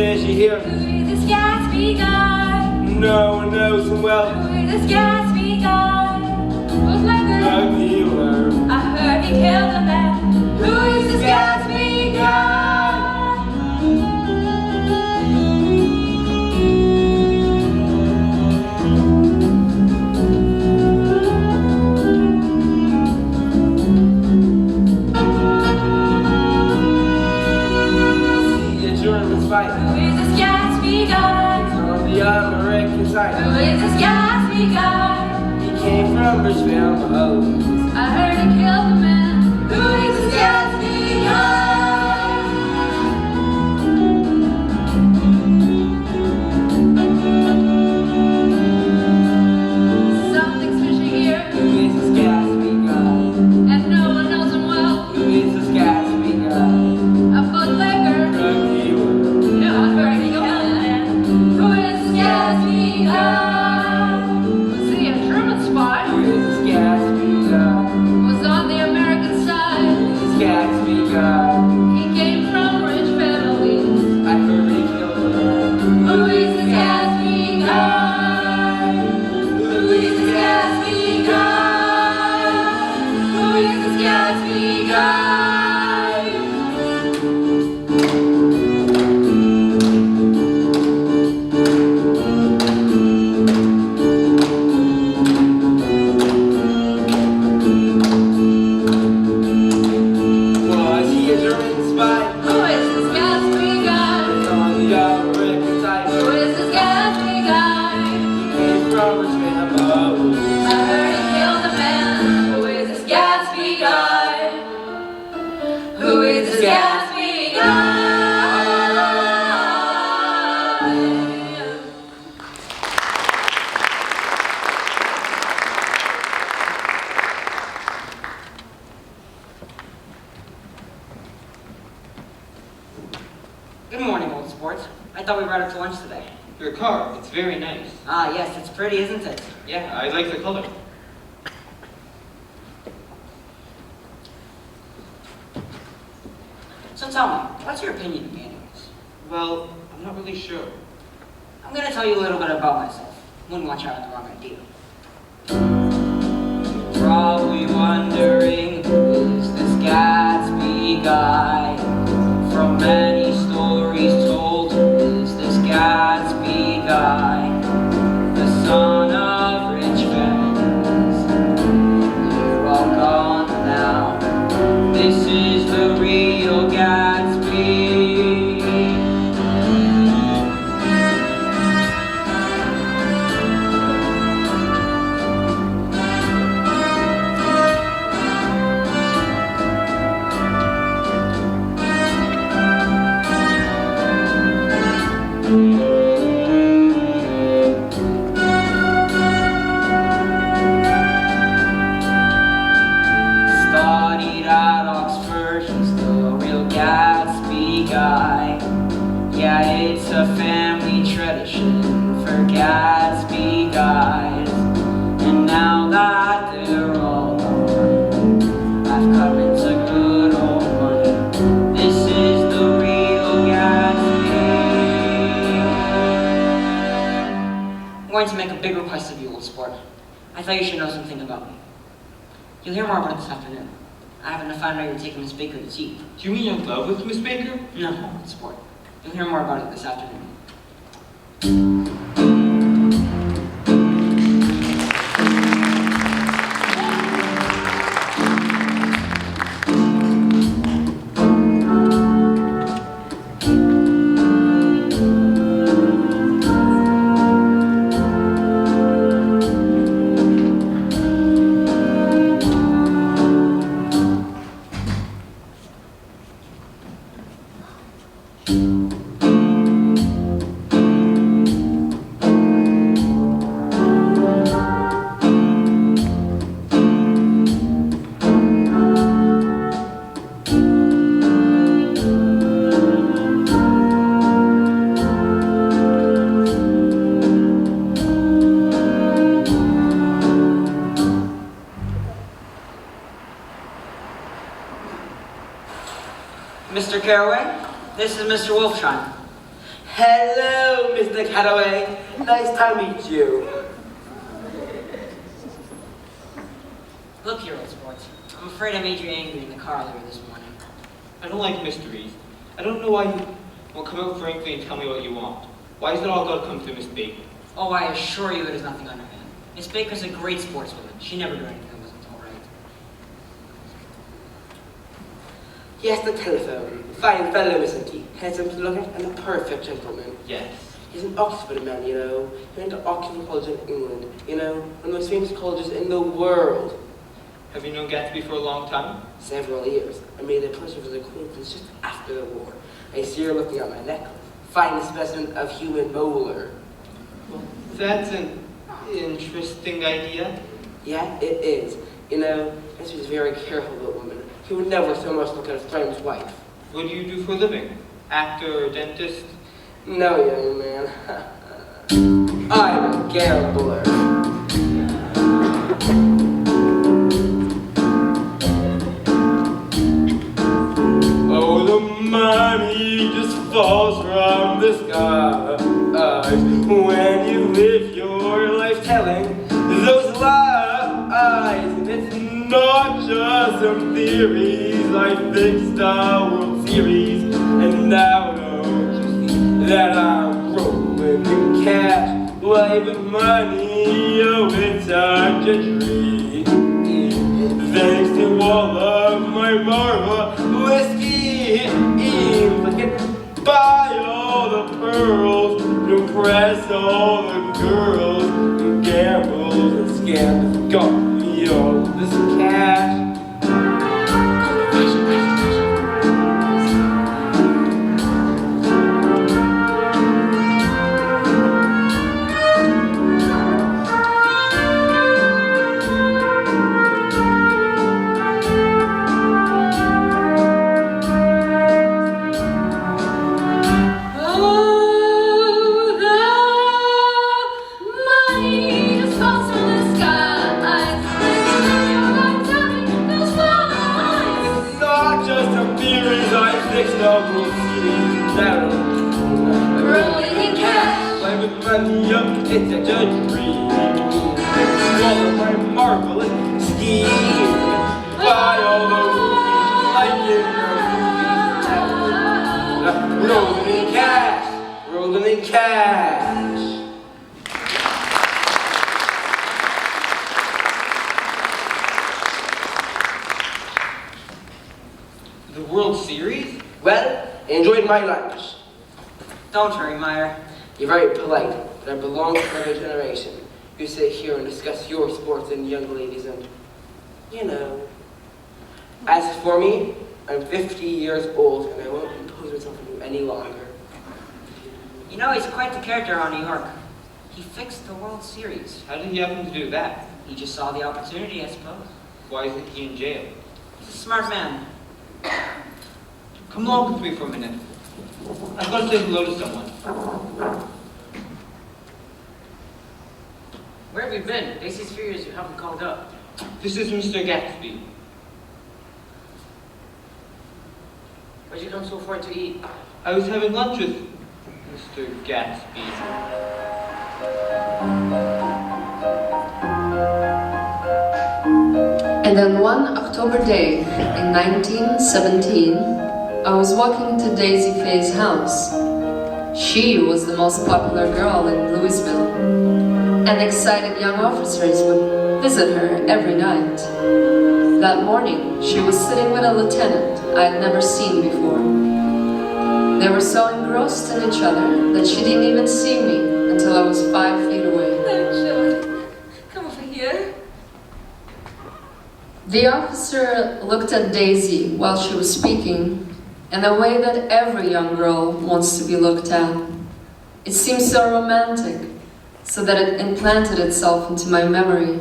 Is she here? Who is this Gatsby guy? No one knows him well. Who is this Gatsby guy? Bootlegger. Drug dealer. I heard he killed a man. Who is this Gatsby guy? Fight. Who is this Gatsby guy? On the American side. Who is this Gatsby guy? He came from Buchanan. I heard he killed a man. Who is this Gatsby guy? Something's fishy here. Who is this Gatsby guy? And no one knows him well. Who is this Gatsby guy? A bootlegger. Drug dealer. Yeah, I heard he killed a man. Who is this Gatsby guy? Was he a German spy? Who is this Gatsby guy? Was on the American side. Who is this Gatsby guy? He came from rich families. I heard he killed a man. Who is this Gatsby guy? Who is this Gatsby guy? Who is this Gatsby guy? Was he a German spy? Who is this Gatsby guy? On the American side. Who is this Gatsby guy? Came from Buchanan. I heard he killed a man. Who is this Gatsby guy? Who is this Gatsby guy? Good morning, old sports. I thought we were out up to lunch today. Your car, it's very nice. Ah, yes, it's pretty, isn't it? Yeah, I like the color. So tell me, what's your opinion of me anyways? Well, I'm not really sure. I'm gonna tell you a little bit about myself. Wouldn't want you to have the wrong idea. You're probably wondering, who is this Gatsby guy? From many stories told, who is this Gatsby guy? The son of rich families. You're all gone now. This is the real Gatsby. Studied at Oxford, he's the real Gatsby guy. Yeah, it's a family tradition for Gatsby guys. And now that they're all gone, I've come into good old money. This is the real Gatsby. I'm going to make a big request of you, old sport. I thought you should know something about me. You'll hear more about it this afternoon. I happen to find out you're taking Miss Baker to tea. Do you mean you're in love with Miss Baker? No, old sport. You'll hear more about it this afternoon. Mr. Carraway, this is Mr. Wolfsheim. Hello, Mr. Carraway. Nice to meet you. Look here, old sports. I'm afraid I made you angry in the car earlier this morning. I don't like mysteries. I don't know why you won't come out frankly and tell me what you want. Why is it all got to come through Miss Baker? Oh, I assure you it is nothing underhand. Miss Baker's a great sportswoman. She never did anything that wasn't all right. Yes, the telephone. Fine fellow, isn't he? Handsome to look at and a perfect gentleman. Yes. He's an Oxford man, you know. He went to Oxford College in England, you know, one of the most famous colleges in the world. Have you known Gatsby for a long time? Several years. I made a pleasure of his acquaintance just after the war. I see her looking at my necklace. Fine specimen of human molar. Well, that's an interesting idea. Yeah, it is. You know, Gatsby's a very careful little woman. He would never so much look at his friend's wife. What do you do for a living? Actor or dentist? No, young man. I'm a gambler. Oh, the money just falls from the skies when you live your life telling those lies. And it's not just some theories. I fixed the World Series, and now don't you see that I'm rolling in cash? Life with money, oh, it's such a treat. Thanks to all of my marvelous schemes, I can buy all the pearls, impress all the girls, and gambles and scams got me all this cash. Money up, it's a judge dream. All of my marvelous schemes. Buy all the movies like in the movies. Rolling in cash, rolling in cash. The World Series? Well, enjoyed my lunch. Don't worry, Meyer. You're very polite, but I belong to another generation. You sit here and discuss your sports and young ladies and, you know. As for me, I'm 50 years old and I won't impose myself on you any longer. You know, he's quite the character on New York. He fixed the World Series. How did he happen to do that? He just saw the opportunity, I suppose. Why isn't he in jail? He's a smart man. Come along with me for a minute. I've got to say hello to someone. Where have you been? Daisy's furious you haven't called up. This is Mr. Gatsby. Where'd you come so far to eat? I was having lunch with Mr. Gatsby. And on one October day in 1917, I was walking to Daisy Faye's house. She was the most popular girl in Louisville, and excited young officers would visit her every night. That morning, she was sitting with a lieutenant I had never seen before. They were so engrossed in each other that she didn't even see me until I was 5 feet away. Dasha, come over here. The officer looked at Daisy while she was speaking in a way that every young girl wants to be looked at. It seemed so romantic, so that it implanted itself into my memory.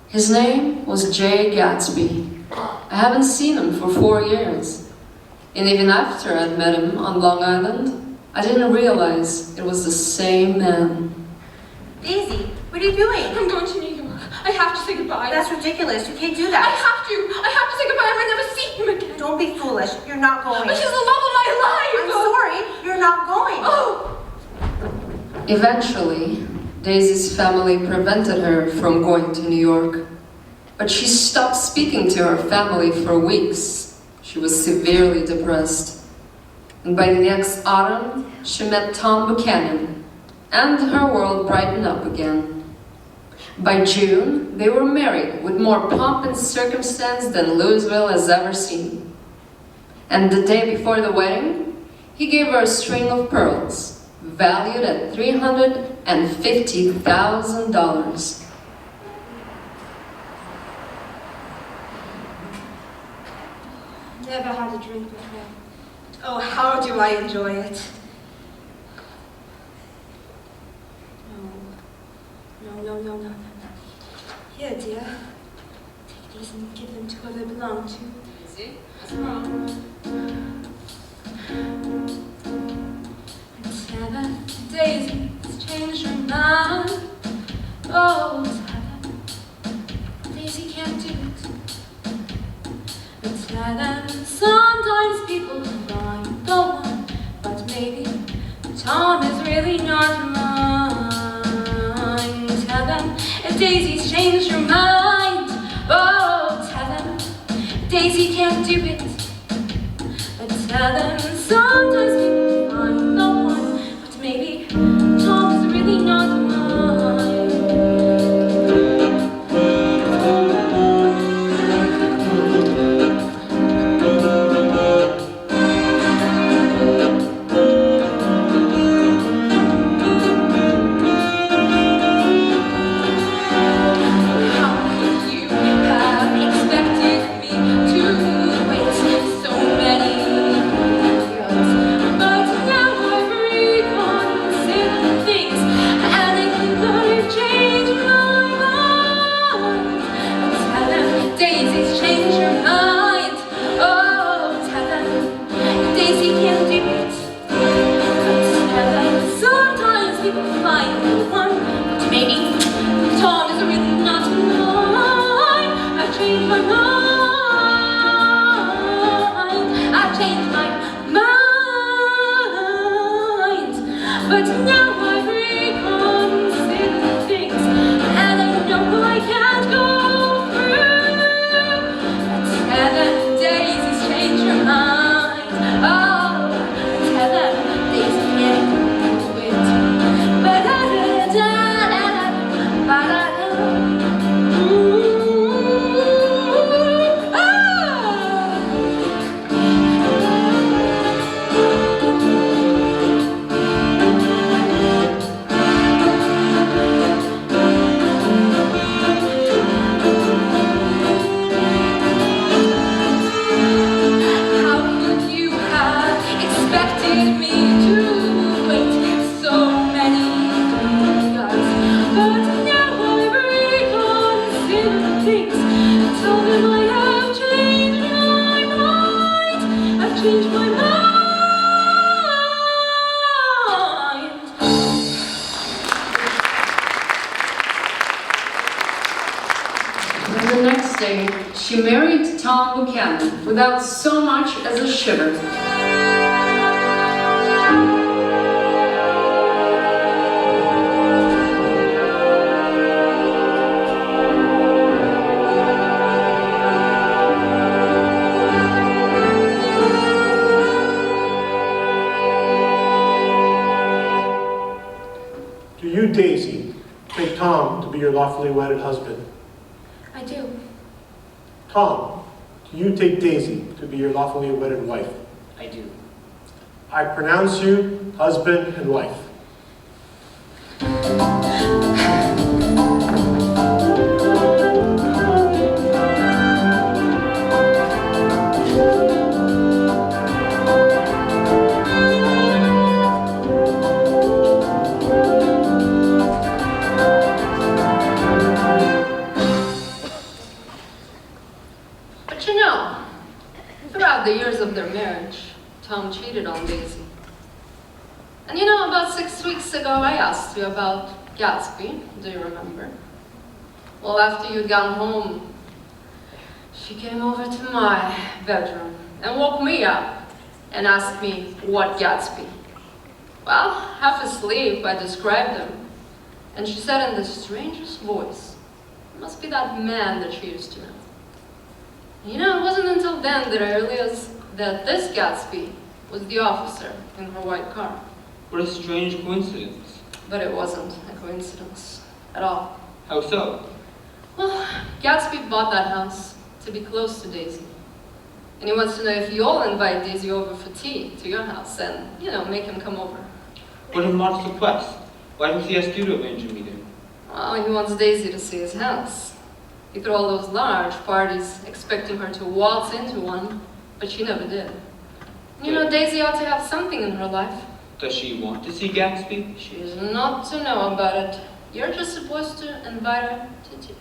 His name was J. Gatsby. I haven't seen him for 4 years. And even after I'd met him on Long Island, I didn't realize it was the same man. Daisy, what are you doing? I'm going to New York. I have to say goodbye. That's ridiculous. You can't do I that. have to say goodbye. I might never see him again. Don't be foolish. You're not going. This is the love of my life. I'm sorry. You're not going. Oh, Eventually, Daisy's family prevented her from going to New York, but she stopped speaking to her family for weeks. She was severely depressed. And by the next autumn, she met Tom Buchanan, and her world brightened up again. By June, they were married with more pomp and circumstance than Louisville has ever seen. And the day before the wedding, he gave her a string of pearls, valued at $350,000. Never had a drink before. Oh, how do I enjoy it? No. Here, dear. Take these and give them to whoever they belong to. Easy. What's wrong? 7 days has changed your mind. Oh, 7 Daisy can't do it. But 7 sometimes people find the one, but maybe Tom is really not mine. 7 Daisy's changed your mind. Oh, 7 Daisy can't do it. But 7 sometimes people find the one, but maybe Tom is really not mine. She married Tom Buchanan without so much as a shiver. Do you, Daisy, take Tom to be your lawfully wedded husband? I do. Tom, do you take Daisy to be your lawfully wedded wife? I do. I pronounce you husband and wife. The years of their marriage, Tom cheated on Daisy. And you know, about 6 weeks ago, I asked you about Gatsby. Do you remember? Well, after you'd gone home, she came over to my bedroom and woke me up and asked me what Gatsby. Well, Half asleep, I described him, and she said in the strangest voice, it must be that man that she used to know. You know, it wasn't until then that I realized that this Gatsby was the officer in her white car. What a strange coincidence. But it wasn't a coincidence at all. How so? Well, Gatsby bought that house to be close to Daisy. And he wants to know if you'll invite Daisy over for tea to your house and, you know, make him come over. What a modest request. Why didn't he ask you to arrange a meeting? Well, he wants Daisy to see his house. He threw all those large parties, expecting her to waltz into one, but she never did. You know, Daisy ought to have something in her life. Does she want to see Gatsby? She is not to know about it. You're just supposed to invite her to tea.